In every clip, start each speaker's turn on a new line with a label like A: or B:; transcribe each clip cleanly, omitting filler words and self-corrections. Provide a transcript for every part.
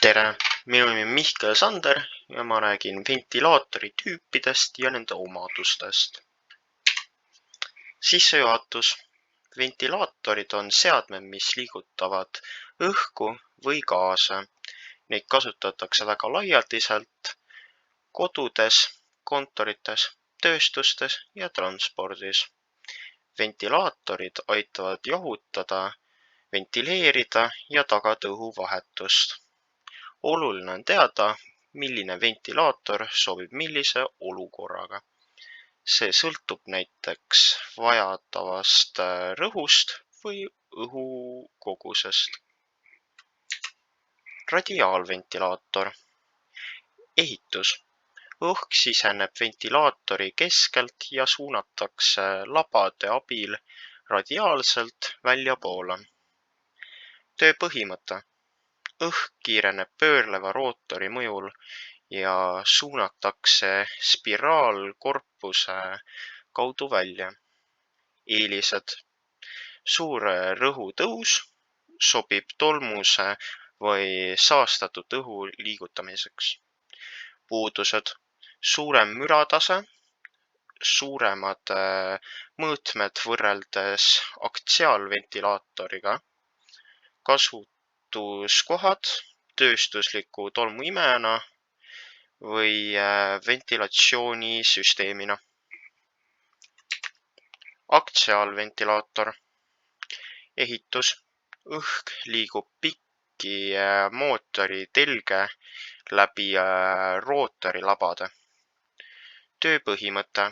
A: Tere! Minu nimi on Mihkel Sander ja ma räägin ventilaatori tüüpidest ja nende omadustest. Sissejuhatus. Ventilaatorid on seadmed, mis liigutavad õhku või gaase. Neid kasutatakse väga laialdiselt kodudes, kontorites, tööstustes ja transpordis. Ventilaatorid aitavad jahutada, ventileerida ja tagada õhuvahetust. Oluline on teada, milline ventilaator sobib millise olukorraga. See sõltub näiteks vajatavast rõhust või õhukogusest. Radiaalventilaator. Ehitus. Õhk siseneb ventilaatori keskelt ja suunatakse labade abil radiaalselt väljapoole. Töö põhimõte. Õhk kiireneb pöörleva rootori mõjul ja suunatakse spiraalkorpuse kaudu välja. Eelised. Suur rõhutõus sobib tolmuse või saastatud õhu liigutamiseks. Puudused. Suurem müratase, suuremad mõõtmed võrreldes aktsiaalventilaatoriga, kasutuskohad tööstusliku tolmuimejana või ventilatsioonisüsteemina. Aktsiaalventilaator. Ehitus. Õhk liigub pikki mootori telge läbi rootori labade. Töö põhimõte.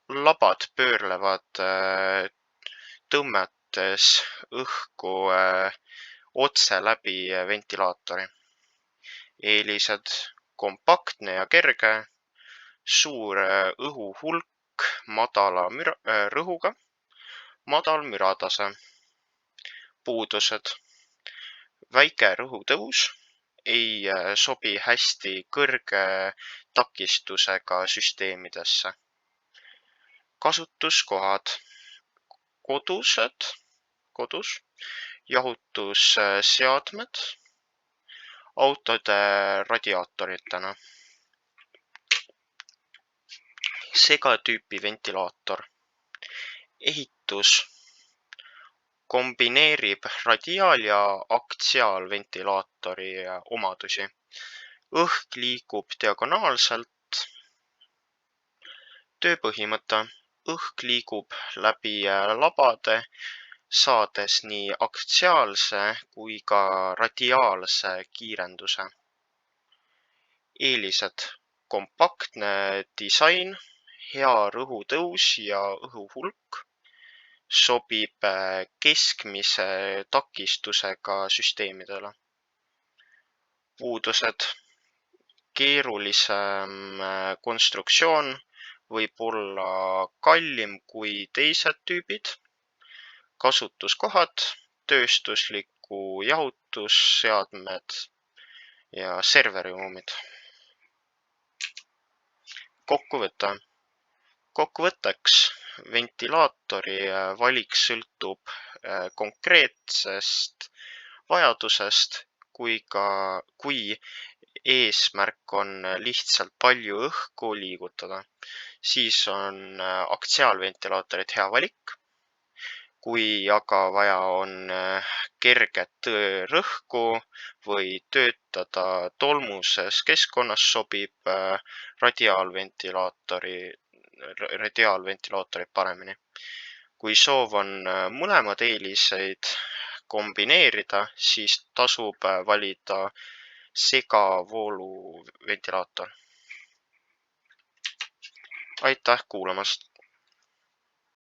A: Labad pöörlevad tõmmetes õhku otse läbi ventilaatori. Eelised. Kompaktne ja kerge, suur õhuhulk madala rõhuga, madal müratase. Puudused. Väike rõhutõus ei sobi hästi kõrge takistusega süsteemidesse. Kasutuskohad. Kodus, jahutusseadmed, autode radiaatoritena. Segatüüpi ventilaator. Ehitus. Kombineerib radiaal- ja aktsiaalventilaatori omadusi. Õhk liigub diagonaalselt. Töö põhimõte. Õhk liigub läbi labade, saades nii aktsiaalse kui ka radiaalse kiirenduse. Eelised. Kompaktne disain, hea rõhutõus ja õhuhulk, sobib keskmise takistusega süsteemidele. Puudused. Keerulisem konstruktsioon võib olla kallim kui teised tüübid. Kasutuskohad, tööstusliku jahutusseadmed ja serveriruumid. Kokkuvõte. Kokkuvõtteks, ventilaatori valik sõltub konkreetsest vajadusest, kui eesmärk on lihtsalt palju õhku liigutada, siis on aktsiaalventilaatorid hea valik. Kui aga vaja on kerget rõhku või töötada tolmuses keskkonnas, sobib radiaalventilaatorid paremini. Kui soov on mõlemad eeliseid kombineerida, siis tasub valida segavoolu ventilaator. Aitäh kuulamast!